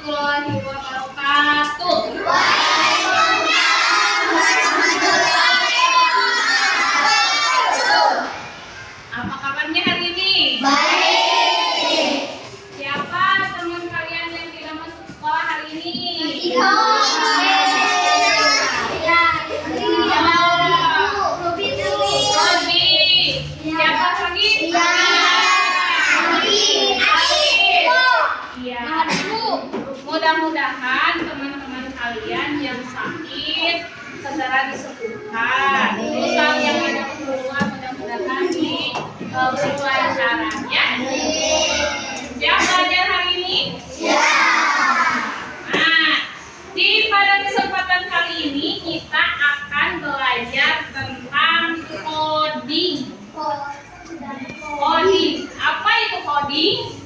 warahmatullahi wabarakatuh. Apa kabarnya hari ini? Baik. Siapa teman kalian yang tidak masuk sekolah hari ini? Mudah-mudahan teman-teman kalian yang sakit segera disembuhkan. Terus yang ada keperluan mudah-mudahan diberi kelancarannya. Siap belajar hari ini? Nah, pada kesempatan kali ini kita akan belajar tentang coding. Coding. Apa itu coding?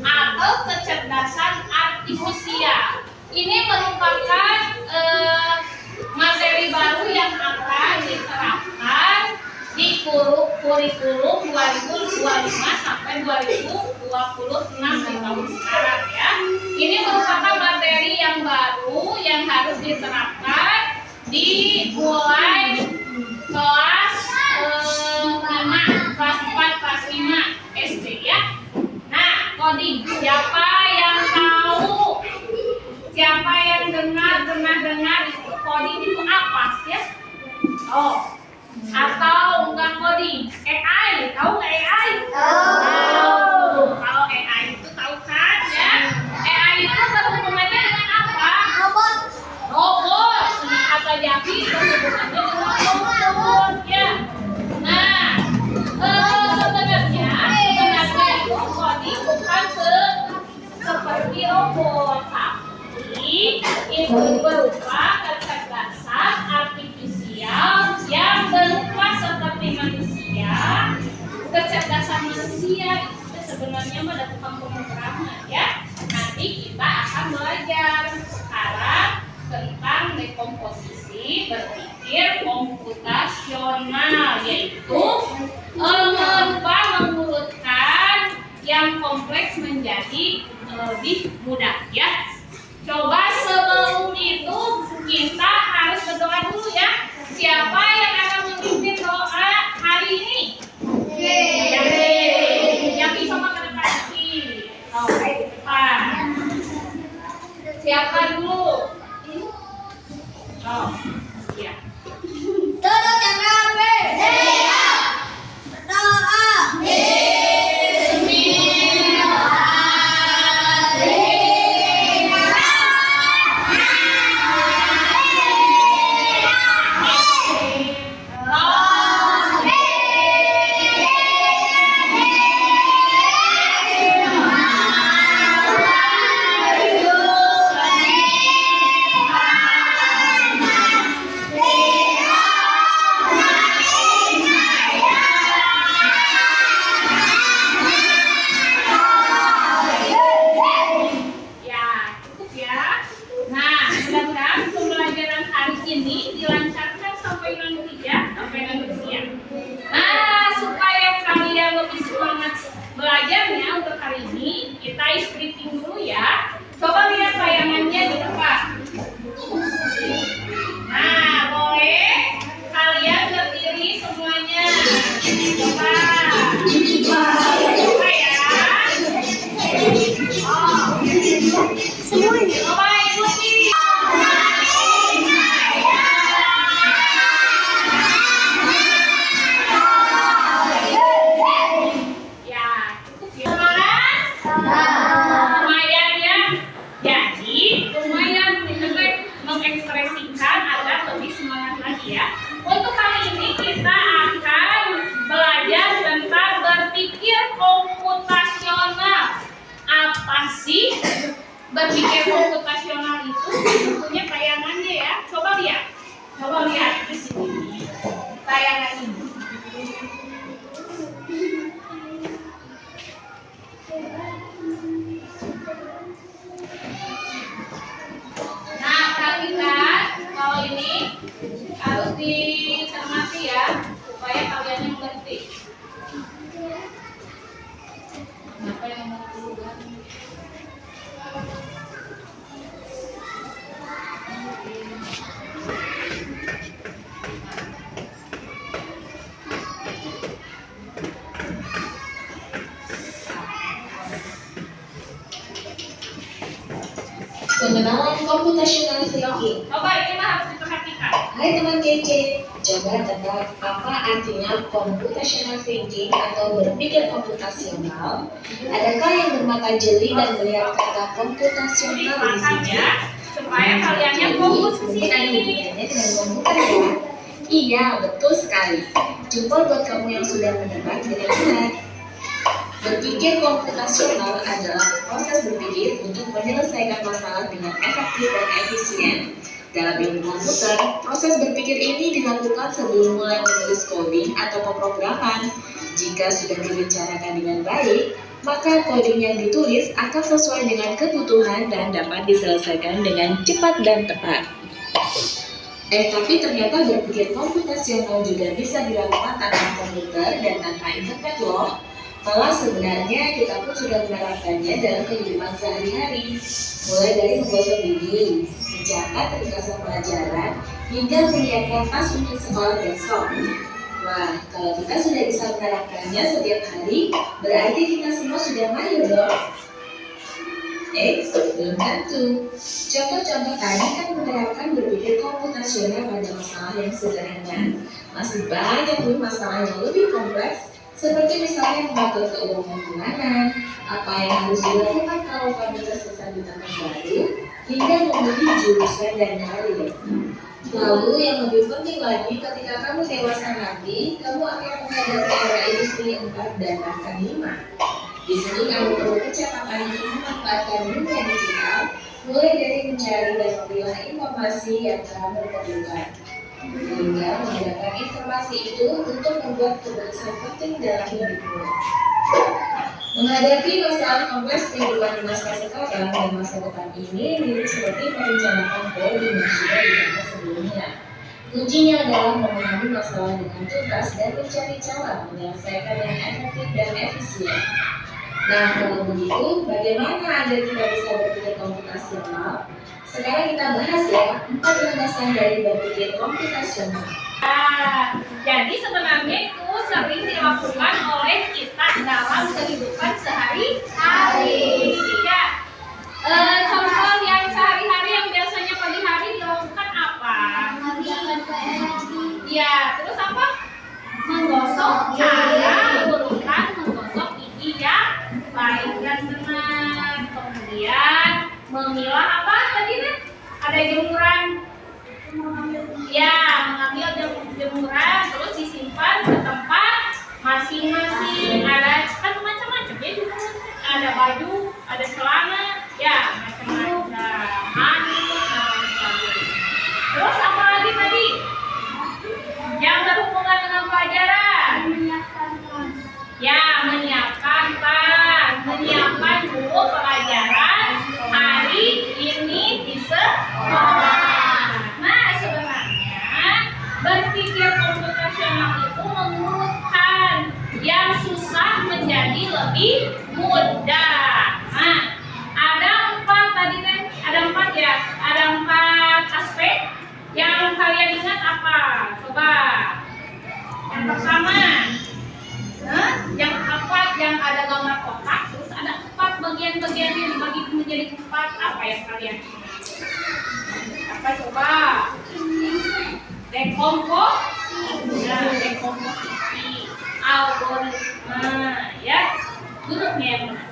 Atau kecerdasan artifisial. Ini merupakan materi baru yang akan diterapkan di kurikulum 2025 sampai 2026 di tahun sekarang ya. Ini merupakan materi yang baru yang harus diterapkan di mulai kelas 5, kelas 4, kelas 5 SD ya. Nah, coding. Siapa yang tahu? Siapa yang pernah dengar coding itu apa ya? Oh, atau enggak coding? AI, tahu nggak AI? Tahu. Kalau AI itu tahu kan ya? AI itu berhubungannya dengan apa? Robot. Atau jadi berhubungannya dengan robot ya. Nah, sebenarnya itu coding bukan seperti robot, tapi itu berupa kecerdasan artifisial yang berupa seperti manusia. Kecerdasan manusia itu sebenarnya pada tukang pemrograman ya. Nanti kita akan belajar sekarang tentang dekomposisi berpikir komputasional, yaitu mengurutkan yang kompleks menjadi lebih mudah ya. Coba sebelum itu kita harus berdoa dulu ya. Siapa yang akan memimpin doa hari ini? Yakin sama kaki. Oke, depan. Siapa dulu? Oh, iya. Duduk yang rapi. Berdoa. Belajarnya untuk hari ini kita stripping dulu ya. Coba lihat tayangannya di depan. Nah, boleh kalian berdiri semuanya. Coba. Coba ya. Oh. Semuanya. Coba ikuti. Lumayan ya. Jadi lumayan mengekspresikan agar lebih semangat lagi ya. Untuk kali ini kita akan belajar tentang berpikir komputasional. Apa sih berpikir komputasional itu? Tentunya tayangannya ya. Coba lihat di sini tayangan ini. Nah, perhatikan kalau ini harus dicermati ya supaya kalian yang mengerti. Apa yang mau keluar? Pengenalan computational thinking. Coba ini mah harus diperhatikan. Hai teman kece, coba tebak apa artinya computational thinking atau berpikir komputasional? Adakah yang bermata jeli dan melihat kata komputasional di Dipasang sini? ya, supaya kaliannya fokus ke Mungkin ada sini. hubungannya dengan komputer ya? Iya, betul sekali. Jempol buat kamu yang sudah menebak dengan benar. Berpikir komputasional adalah proses berpikir untuk menyelesaikan masalah dengan efektif dan efisien. Dalam ilmu komputer, proses berpikir ini dilakukan sebelum mulai menulis coding atau pemrograman. Jika sudah direncanakan dengan baik, maka coding yang ditulis akan sesuai dengan kebutuhan dan dapat diselesaikan dengan cepat dan tepat. Tapi ternyata berpikir komputasional juga bisa dilakukan tanpa komputer dan tanpa internet loh. Malah sebenarnya kita pun sudah menerapkannya dalam kehidupan sehari-hari. Mulai dari menggosok gigi, mencatat ringkasan pelajaran, hingga menyiapkan tas untuk sekolah besok. Wah, kalau kita sudah bisa menerapkannya setiap hari, berarti kita semua sudah mahir dong. Belum tentu. Contoh-contoh tadi kan menerapkan berpikir komputasional pada masalah yang sederhana. Masih banyak nih masalah yang lebih kompleks, seperti misalnya mengatur keuangan bulanan, apa yang harus dilakukan kalau kamu tersesat di tempat baru, hingga memilih jurusan dan karir. Lalu yang lebih penting lagi, ketika kamu dewasa nanti, kamu akan menghadapi era industri 4 dan bahkan 5. Di sini kamu perlu kecakapan untuk memanfaatkan dunia digital, mulai dari mencari dan memilah informasi yang kamu perlukan, hingga menggunakan informasi itu untuk membuat keputusan penting dalam hidupmu. Menghadapi masalah kompleks kehidupan di masa sekarang dan masa depan ini mirip seperti merencanakan koordinasi di masa sebelumnya. Kuncinya adalah memahami masalah dengan tuntas dan mencari cara menyelesaikan yang efektif dan efisien. Nah, kalau begitu, bagaimana agar kita bisa berpikir komputasional? Sekarang kita bahas ya 4 landasan dari berpikir komputasional. Jadi sebenarnya itu sering dilakukan oleh kita dalam kehidupan sehari-hari. Ya, contoh yang sehari-hari yang biasanya pagi hari dilakukan apa? Ya, terus apa? Menggosok urutan menggosok gigi ya, baik dan benar. Kemudian memilah apa tadi nih? Ada jemuran. Ya, mengambil jemuran terus disimpan ke tempat masing-masing. Ada kan macam-macam ya, ada baju, ada celana, ya macam-macam. Handuk dan lain sebagainya. Terus apa lagi tadi? Yang berhubungan dengan pelajaran. Ya, menyiapkan tas, menyiapkan buku pelajaran hari ini di sekolah. Nah, sebenarnya berpikir komputasional itu mengurutkan yang susah menjadi lebih mudah. Nah, ada 4 tadi kan? Ada 4 ya? Ada 4 aspek yang kalian ingat apa? Coba. Yang pertama, yang keempat yang ada gambar kotak, terus ada 4 bagian-bagian yang dibagi menjadi 4. Apa yang kalian ingat? Apa coba? Dekomposisi, algoritma, ya. Duduknya yang mana?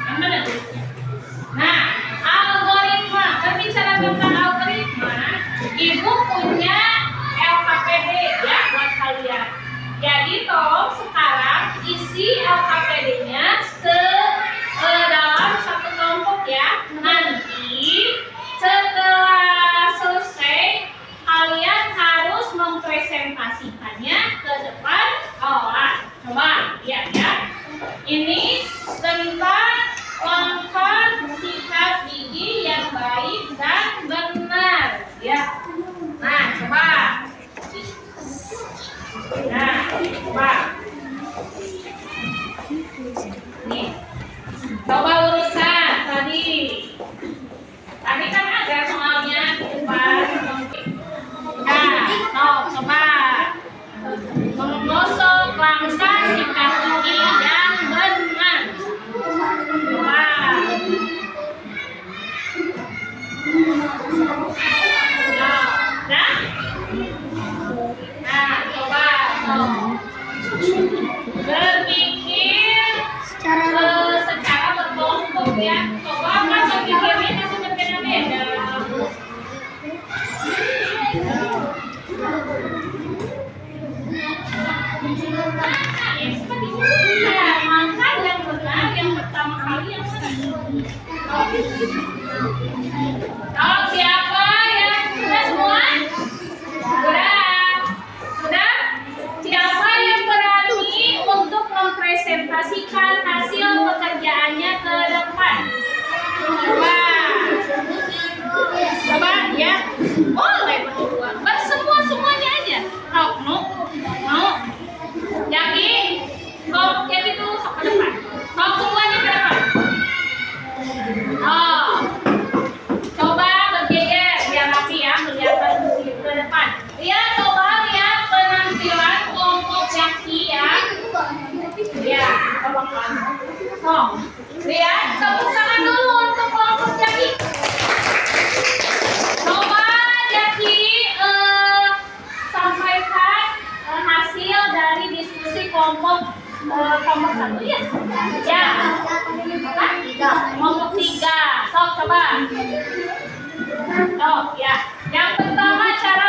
Yang mana duduknya? Nah, algoritma. Berbicara tentang algoritma, Ibu punya LKPD ya buat kalian. Jadi tolong sekarang isi LKPD-nya dalam satu kelompok ya. Nanti setelah selesai kalian harus mempresentasikannya ke depan kelas. Coba lihat ya. Ini tentang langkah ya. Coba kan berpikirnya masih berbeda-beda. Maka yang benar yang pertama kali yang kalau siapa yang sudah semua? Sudah? Siapa yang berani untuk mempresentasikan hasil pekerjaannya ke depan? Coba ya. Boleh berdua. Semuanya aja. Mau. Yakin? Kau jadi dulu ke depan. Kau semuanya ke depan. Oh. Coba bergeser biar rapi ya, kelihatan ke depan. Lihat, coba lihat penampilan kelompok Jaki ya. Ya, tolong kamu. Lihat, tepuk tangan dulu untuk kelompok Jaki. Coba Jaki sampaikan hasil dari diskusi kelompok satu ya. Ya. Kelompok 3. Sok coba. Ya. Yang pertama cara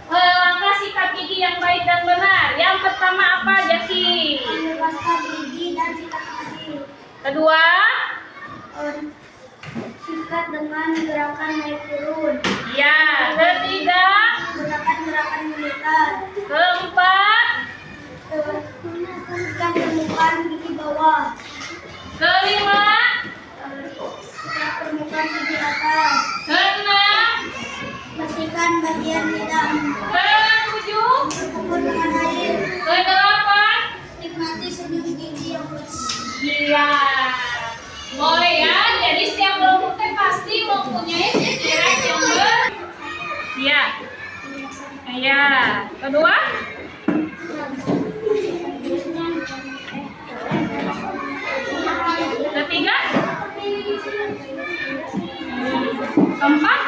melangkah sikat gigi yang baik dan benar. Yang pertama apa, Jaki? Membebaskan gigi dan sikat gigi. Kedua, Sikat dengan gerakan naik turun. ya. Ketiga, Menggunakan gerakan militer. keempat, Sikat permukaan gigi bawah. kelima, Sikat permukaan gigi atas. keenam, Bersihkan bagian lidah. ketujuh, Berkumur dengan air. kedelapan. Nikmati senyum gigi yang bersih. Iya. Boleh ya. Jadi setiap kelompok pasti mempunyai pikiran yang Iya. Iya. Kedua? Ketiga? Keempat?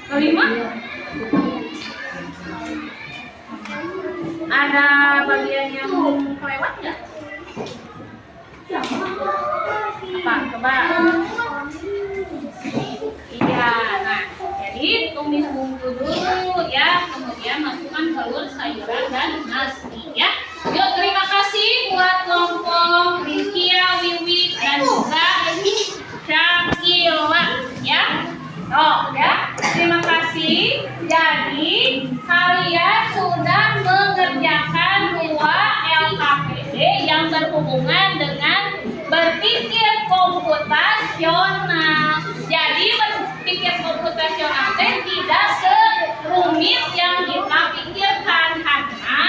Kelima? Ada bagian yang kelewat nggak? Apa? Coba. Iya. Nah, jadi tumis bumbu dulu ya, kemudian masukkan telur, sayuran dan nasi ya. Yuk, terima kasih buat kelompok Rizkia, Wiwi dan juga Syakila ya. Ya. Terima kasih. Jadi kalian sudah mengerjakan 2 LKPD yang berhubungan dengan berpikir komputasional. Jadi berpikir komputasional tidak serumit yang kita pikirkan karena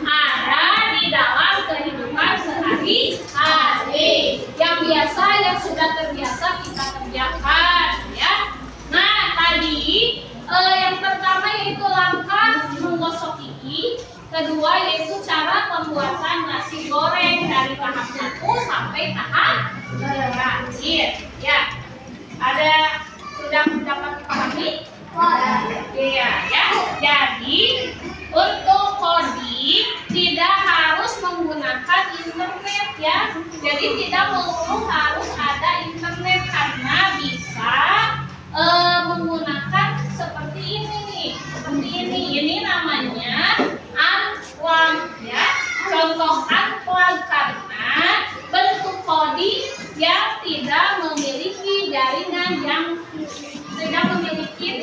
ada di dalam kehidupan sehari-hari yang sudah terbiasa kita kerjakan ya. Nah tadi yang pertama yaitu langkah menggosok gigi, kedua yaitu cara pembuatan nasi goreng dari tahap 1 sampai tahap terakhir ya. Ada sudah dapat dipahami? Iya ya. Jadi untuk coding tidak harus menggunakan internet ya. Jadi tidak melulu harus ada internet karena bisa menggunakan seperti ini nih, seperti ini. Ini namanya unplug ya. Contoh unplug karena bentuk coding yang tidak memiliki jaringan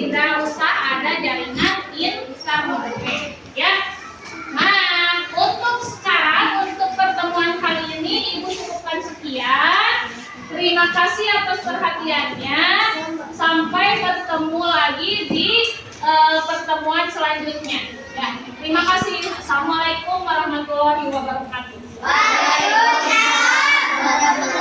tidak usah ada jaringan internet ya. Nah, untuk sekarang untuk pertemuan kali ini Ibu cukupkan sekian. Terima kasih atas perhatiannya. Sampai bertemu lagi di pertemuan selanjutnya. Ya, terima kasih. Assalamualaikum warahmatullahi wabarakatuh. Waalaikumsalam warahmatullahi wabarakatuh.